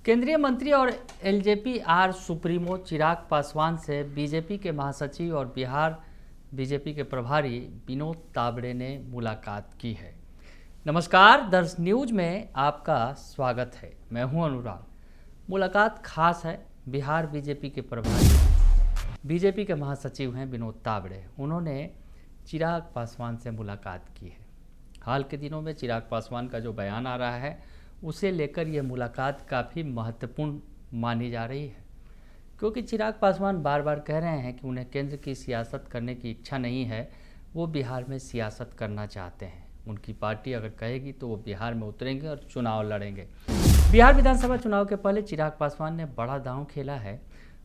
केंद्रीय मंत्री और LJP are supremo Chirag Paswan से बीजेपी के महासचिव और बिहार बीजेपी के प्रभारी विनोद तावड़े ने मुलाकात की है। नमस्कार, दर्श न्यूज में आपका स्वागत है। मैं हूं अनुराग। मुलाकात खास है। बिहार बीजेपी के प्रभारी बीजेपी के महासचिव हैं विनोद तावड़े। उन्होंने चिराग पासवान से मुलाकात की है। हाल के दिनों में चिराग पासवान का जो बयान आ रहा है उसे लेकर यह मुलाकात काफ़ी महत्वपूर्ण मानी जा रही है, क्योंकि चिराग पासवान बार बार कह रहे हैं कि उन्हें केंद्र की सियासत करने की इच्छा नहीं है, वो बिहार में सियासत करना चाहते हैं। उनकी पार्टी अगर कहेगी तो वो बिहार में उतरेंगे और चुनाव लड़ेंगे। बिहार विधानसभा चुनाव के पहले चिराग पासवान ने बड़ा दांव खेला है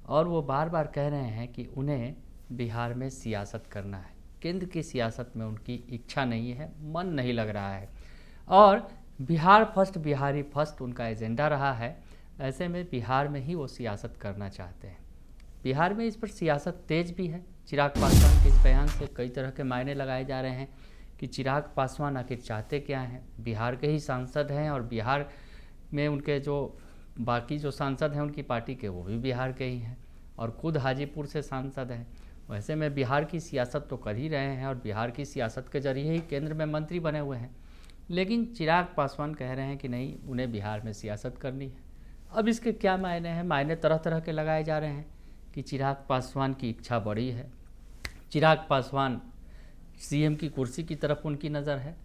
और वो बार बार कह रहे हैं कि उन्हें बिहार में सियासत करना है। केंद्र की सियासत में उनकी इच्छा नहीं है, मन नहीं लग रहा है और बिहार फर्स्ट, बिहारी फर्स्ट उनका एजेंडा रहा है। ऐसे में बिहार में ही वो सियासत करना चाहते हैं। बिहार में इस पर सियासत तेज भी है। चिराग पासवान के इस बयान से कई तरह के मायने लगाए जा रहे हैं कि चिराग पासवान आखिर चाहते क्या हैं। बिहार के ही सांसद हैं और बिहार में उनके जो बाकी जो सांसद हैं उनकी पार्टी के, वो भी बिहार के ही हैं और खुद हाजीपुर से सांसद हैं। वैसे में बिहार की सियासत तो कर ही रहे हैं और बिहार की सियासत के जरिए ही केंद्र में मंत्री बने हुए हैं। लेकिन चिराग पासवान कह रहे हैं कि नहीं, उन्हें बिहार में सियासत करनी है। अब इसके क्या मायने हैं? मायने तरह तरह के लगाए जा रहे हैं कि चिराग पासवान की इच्छा बड़ी है, चिराग पासवान सीएम की कुर्सी की तरफ उनकी नज़र है।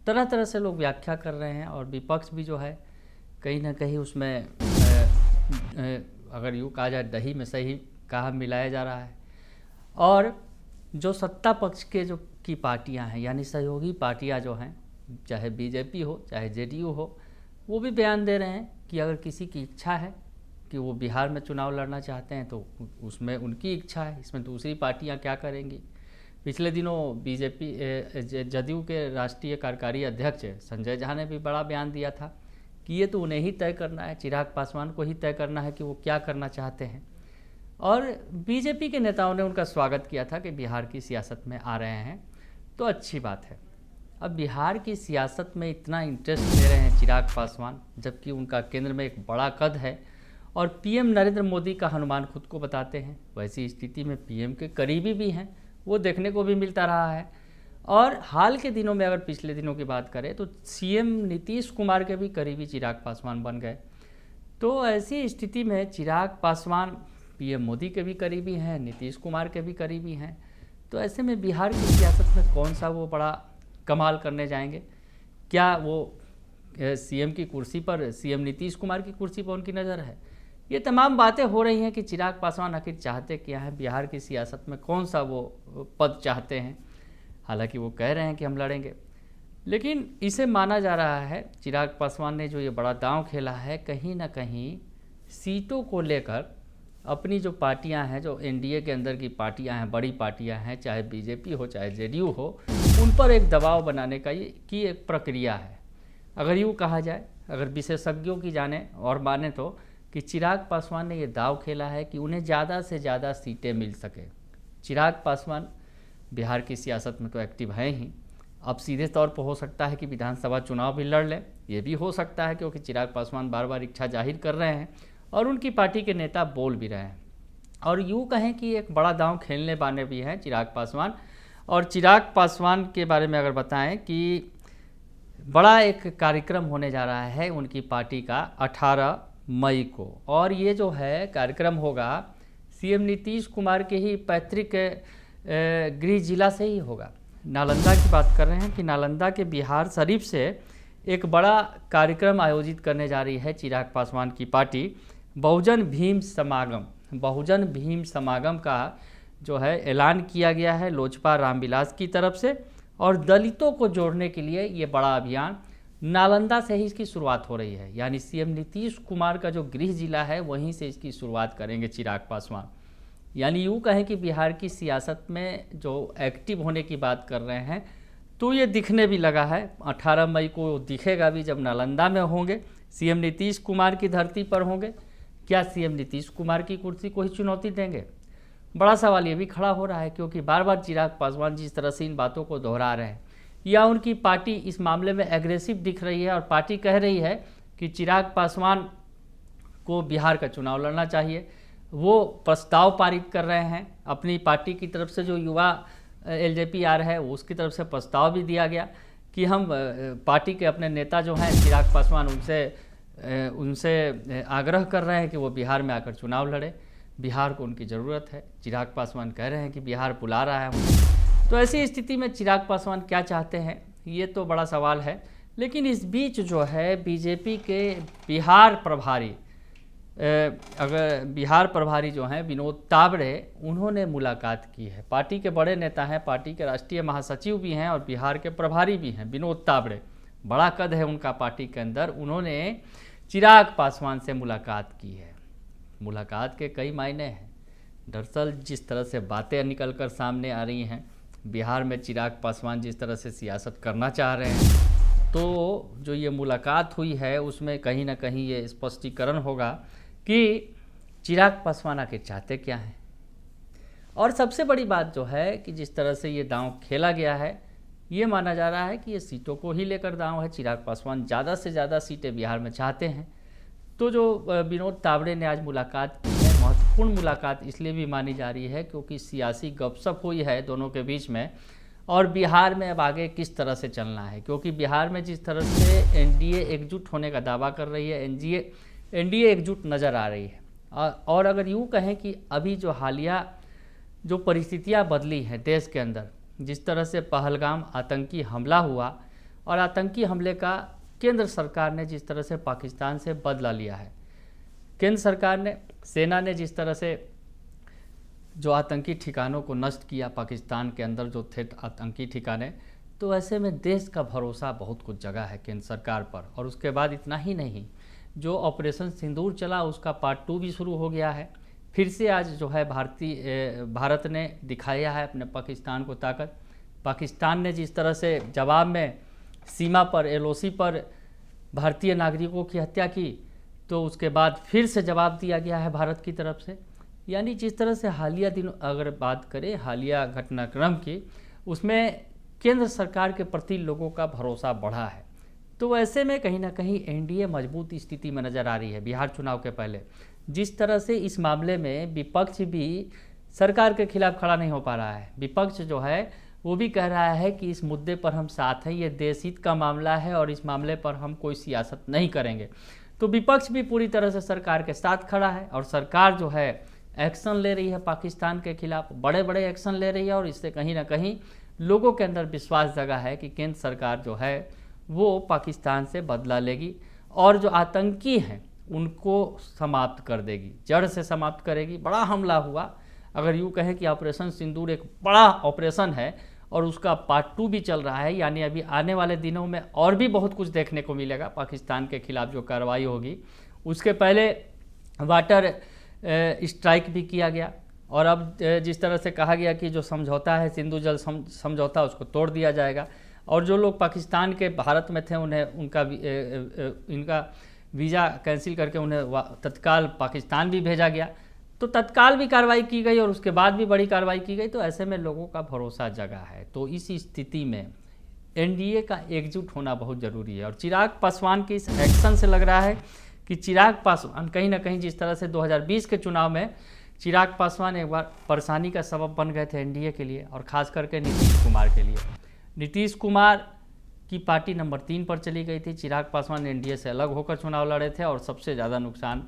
तरह तरह से लोग व्याख्या कर रहे हैं और विपक्ष भी जो है कहीं ना कहीं उसमें अगर यूँ कहा जाए दही में सही कहा मिलाया जा रहा है। और जो सत्ता पक्ष के जो की पार्टियां हैं, यानी सहयोगी पार्टियां जो हैं, चाहे बीजेपी हो चाहे जेडीयू हो, वो भी बयान दे रहे हैं कि अगर किसी की इच्छा है कि वो बिहार में चुनाव लड़ना चाहते हैं तो उसमें उनकी इच्छा है, इसमें दूसरी पार्टियां क्या करेंगी। पिछले दिनों बीजेपी जदयू के राष्ट्रीय कार्यकारी अध्यक्ष संजय झा ने भी बड़ा बयान दिया था कि ये तो उन्हें ही तय करना है, चिराग पासवान को ही तय करना है कि वो क्या करना चाहते हैं। और बीजेपी के नेताओं ने उनका स्वागत किया था कि बिहार की सियासत में आ रहे हैं, तो अच्छी बात है। अब बिहार की सियासत में इतना इंटरेस्ट ले रहे हैं चिराग पासवान, जबकि उनका केंद्र में एक बड़ा कद है और पीएम नरेंद्र मोदी का हनुमान खुद को बताते हैं। वैसी स्थिति में पीएम के करीबी भी हैं, वो देखने को भी मिलता रहा है। और हाल के दिनों में अगर पिछले दिनों की बात करें तो सीएम नीतीश कुमार के भी करीबी चिराग पासवान बन गए। तो ऐसी स्थिति में चिराग पासवान पीएम मोदी के भी करीबी हैं, नीतीश कुमार के भी करीबी हैं। तो ऐसे में बिहार की सियासत में कौन सा वो बड़ा कमाल करने जाएंगे? क्या वो सीएम की कुर्सी पर, सीएम नीतीश कुमार की कुर्सी पर उनकी नज़र है? ये तमाम बातें हो रही हैं कि चिराग पासवान आखिर चाहते क्या हैं, बिहार की सियासत में कौन सा वो पद चाहते हैं। हालांकि वो कह रहे हैं कि हम लड़ेंगे, लेकिन इसे माना जा रहा है चिराग पासवान ने जो ये बड़ा दांव खेला है, कहीं ना कहीं सीटों को लेकर अपनी जो पार्टियां हैं, जो एनडीए के अंदर की पार्टियां हैं, बड़ी पार्टियां हैं, चाहे बीजेपी हो चाहे जेडीयू हो, उन पर एक दबाव बनाने का ये की एक प्रक्रिया है। अगर यूँ कहा जाए, अगर विशेषज्ञों की जाने और माने तो कि चिराग पासवान ने ये दाव खेला है कि उन्हें ज़्यादा से ज़्यादा सीटें मिल सके। चिराग पासवान बिहार की सियासत में तो एक्टिव हैं ही, अब सीधे तौर पर हो सकता है कि विधानसभा चुनाव भी लड़ लें, ये भी हो सकता है, क्योंकि चिराग पासवान बार बार इच्छा जाहिर कर रहे हैं और उनकी पार्टी के नेता बोल भी रहे हैं। और यूँ कहें कि एक बड़ा दांव खेलने वाले भी हैं चिराग पासवान। और चिराग पासवान के बारे में अगर बताएं कि बड़ा एक कार्यक्रम होने जा रहा है उनकी पार्टी का 18 मई को, और ये जो है कार्यक्रम होगा सीएम नीतीश कुमार के ही पैतृक गृह जिला से ही होगा। नालंदा की बात कर रहे हैं कि नालंदा के बिहार शरीफ से एक बड़ा कार्यक्रम आयोजित करने जा रही है चिराग पासवान की पार्टी। बहुजन भीम समागम का जो है ऐलान किया गया है लोजपा रामविलास की तरफ से, और दलितों को जोड़ने के लिए ये बड़ा अभियान नालंदा से ही इसकी शुरुआत हो रही है। यानी सीएम नीतीश कुमार का जो गृह जिला है वहीं से इसकी शुरुआत करेंगे चिराग पासवान। यानी यूँ कहें कि बिहार की सियासत में जो एक्टिव होने की बात कर रहे हैं, तो ये दिखने भी लगा है। 18 मई को दिखेगा भी, जब नालंदा में होंगे, सीएम नीतीश कुमार की धरती पर होंगे। क्या सीएम नीतीश कुमार की कुर्सी को ही चुनौती देंगे? बड़ा सवाल ये भी खड़ा हो रहा है, क्योंकि बार बार चिराग पासवान जिस तरह से इन बातों को दोहरा रहे हैं, या उनकी पार्टी इस मामले में एग्रेसिव दिख रही है और पार्टी कह रही है कि चिराग पासवान को बिहार का चुनाव लड़ना चाहिए। वो प्रस्ताव पारित कर रहे हैं, अपनी पार्टी की तरफ से जो युवा एलजेपी आ रहा है उसकी तरफ से प्रस्ताव भी दिया गया कि हम पार्टी के अपने नेता जो हैं चिराग पासवान उनसे आग्रह कर रहे हैं कि वो बिहार में आकर चुनाव लड़े। बिहार को उनकी ज़रूरत है। चिराग पासवान कह रहे हैं कि बिहार बुला रहा है उन्हें। तो ऐसी स्थिति में चिराग पासवान क्या चाहते हैं, ये तो बड़ा सवाल है। लेकिन इस बीच जो है बीजेपी के बिहार प्रभारी जो हैं विनोद तावड़े, उन्होंने मुलाकात की है। पार्टी के बड़े नेता हैं, पार्टी के राष्ट्रीय महासचिव भी हैं और बिहार के प्रभारी भी हैं विनोद तावड़े, बड़ा कद है उनका पार्टी के अंदर। उन्होंने चिराग पासवान से मुलाकात की है। मुलाकात के कई मायने हैं। दरअसल जिस तरह से बातें निकलकर सामने आ रही हैं, बिहार में चिराग पासवान जिस तरह से सियासत करना चाह रहे हैं, तो जो ये मुलाकात हुई है उसमें कहीं ना कहीं ये स्पष्टीकरण होगा कि चिराग पासवान आखिर चाहते क्या हैं। और सबसे बड़ी बात जो है कि जिस तरह से ये दांव खेला गया है, ये माना जा रहा है कि ये सीटों को ही लेकर दांव है। चिराग पासवान ज़्यादा से ज़्यादा सीटें बिहार में चाहते हैं। तो जो विनोद तावड़े ने आज मुलाकात की है, महत्वपूर्ण मुलाकात इसलिए भी मानी जा रही है क्योंकि सियासी गपशप हुई है दोनों के बीच में, और बिहार में अब आगे किस तरह से चलना है। क्योंकि बिहार में जिस तरह से एनडीए एकजुट होने का दावा कर रही है, एनडीए एकजुट नज़र आ रही है। और अगर यूँ कहें कि अभी जो हालिया जो परिस्थितियाँ बदली हैं देश के अंदर, जिस तरह से पहलगाम आतंकी हमला हुआ और आतंकी हमले का केंद्र सरकार ने जिस तरह से पाकिस्तान से बदला लिया है, केंद्र सरकार ने, सेना ने जिस तरह से जो आतंकी ठिकानों को नष्ट किया पाकिस्तान के अंदर जो थे आतंकी ठिकाने, तो ऐसे में देश का भरोसा बहुत कुछ जगह है केंद्र सरकार पर। और उसके बाद इतना ही नहीं, जो ऑपरेशन सिंदूर चला उसका पार्ट 2 भी शुरू हो गया है। फिर से आज जो है भारत ने दिखाया है अपने पाकिस्तान को ताकत। पाकिस्तान ने जिस तरह से जवाब में सीमा पर एलओसी पर भारतीय नागरिकों की हत्या की, तो उसके बाद फिर से जवाब दिया गया है भारत की तरफ से। यानी जिस तरह से हालिया दिन अगर बात करें हालिया घटनाक्रम की, उसमें केंद्र सरकार के प्रति लोगों का भरोसा बढ़ा है। तो ऐसे में कहीं ना कहीं एनडीए मजबूत स्थिति में नज़र आ रही है बिहार चुनाव के पहले। जिस तरह से इस मामले में विपक्ष भी सरकार के खिलाफ खड़ा नहीं हो पा रहा है, विपक्ष जो है वो भी कह रहा है कि इस मुद्दे पर हम साथ हैं, ये देश हित का मामला है और इस मामले पर हम कोई सियासत नहीं करेंगे। तो विपक्ष भी पूरी तरह से सरकार के साथ खड़ा है और सरकार जो है एक्शन ले रही है पाकिस्तान के खिलाफ, बड़े बड़े एक्शन ले रही है। और इससे कहीं ना कहीं लोगों के अंदर विश्वास जगा है कि केंद्र सरकार जो है वो पाकिस्तान से बदला लेगी और जो आतंकी हैं उनको समाप्त कर देगी, जड़ से समाप्त करेगी। बड़ा हमला हुआ, अगर यूँ कहें कि ऑपरेशन सिंदूर एक बड़ा ऑपरेशन है और उसका पार्ट 2 भी चल रहा है। यानी अभी आने वाले दिनों में और भी बहुत कुछ देखने को मिलेगा पाकिस्तान के खिलाफ जो कार्रवाई होगी। उसके पहले वाटर स्ट्राइक भी किया गया और अब जिस तरह से कहा गया कि जो समझौता है सिंधु जल समझौता उसको तोड़ दिया जाएगा और जो लोग पाकिस्तान के भारत में थे उन्हें इनका वीज़ा कैंसिल करके उन्हें तत्काल पाकिस्तान भी भेजा गया। तो तत्काल भी कार्रवाई की गई और उसके बाद भी बड़ी कार्रवाई की गई। तो ऐसे में लोगों का भरोसा जगा है। तो इस स्थिति में एनडीए का एकजुट होना बहुत ज़रूरी है। और चिराग पासवान के इस एक्शन से लग रहा है कि चिराग पासवान कहीं ना कहीं जिस तरह से 2020 के चुनाव में चिराग पासवान एक बार परेशानी का सबब बन गए थे एनडीए के लिए और ख़ास करके नीतीश कुमार के लिए। नीतीश कुमार की पार्टी नंबर 3 पर चली गई थी। चिराग पासवान एनडीए से अलग होकर चुनाव लड़े थे और सबसे ज़्यादा नुकसान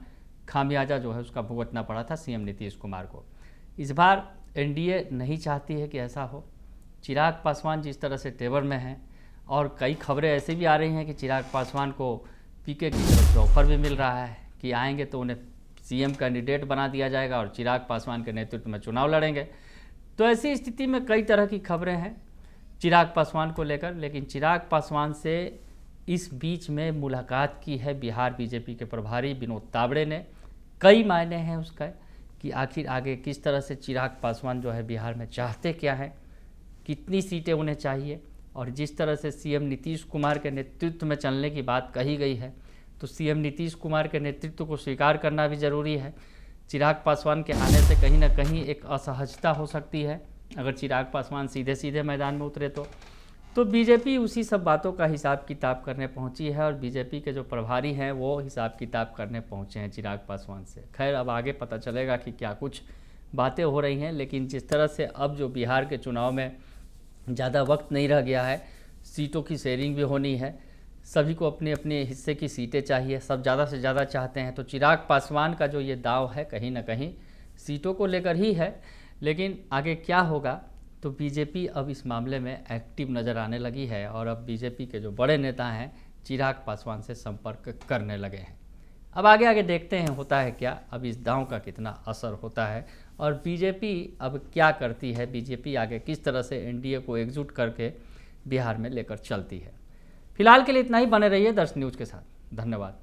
खामियाजा जो है उसका भुगतना पड़ा था सीएम नीतीश कुमार को। इस बार एनडीए नहीं चाहती है कि ऐसा हो। चिराग पासवान जिस तरह से तेवर में हैं और कई खबरें ऐसे भी आ रही हैं कि चिराग पासवान को पीके की तरफ से ऑफर भी मिल रहा है कि आएंगे तो उन्हें सीएम कैंडिडेट बना दिया जाएगा और चिराग पासवान के नेतृत्व में चुनाव लड़ेंगे। तो ऐसी स्थिति में कई तरह की खबरें हैं चिराग पासवान को लेकर। लेकिन चिराग पासवान से इस बीच में मुलाकात की है बिहार बीजेपी के प्रभारी विनोद तावड़े ने। कई मायने हैं उसका कि आखिर आगे किस तरह से चिराग पासवान जो है बिहार में चाहते क्या हैं, कितनी सीटें उन्हें चाहिए। और जिस तरह से सीएम नीतीश कुमार के नेतृत्व में चलने की बात कही गई है, तो सीएम नीतीश कुमार के नेतृत्व को स्वीकार करना भी ज़रूरी है। चिराग पासवान के आने से कहीं ना कहीं एक असहजता हो सकती है अगर चिराग पासवान सीधे सीधे मैदान में उतरे तो बीजेपी उसी सब बातों का हिसाब किताब करने पहुंची है और बीजेपी के जो प्रभारी हैं वो हिसाब किताब करने पहुंचे हैं चिराग पासवान से। खैर अब आगे पता चलेगा कि क्या कुछ बातें हो रही हैं, लेकिन जिस तरह से अब जो बिहार के चुनाव में ज़्यादा वक्त नहीं रह गया है, सीटों की शेयरिंग भी होनी है, सभी को अपने अपने हिस्से की सीटें चाहिए, सब ज़्यादा से ज़्यादा चाहते हैं, तो चिराग पासवान का जो ये दाव है कहीं ना कहीं सीटों को लेकर ही है। लेकिन आगे क्या होगा, तो बीजेपी अब इस मामले में एक्टिव नज़र आने लगी है और अब बीजेपी के जो बड़े नेता हैं चिराग पासवान से संपर्क करने लगे हैं। अब आगे आगे देखते हैं होता है क्या, अब इस दांव का कितना असर होता है और बीजेपी अब क्या करती है, बीजेपी आगे किस तरह से एनडीए को एकजुट करके बिहार में लेकर चलती है। फिलहाल के लिए इतना ही, बने रहिए दर्श न्यूज़ के साथ। धन्यवाद।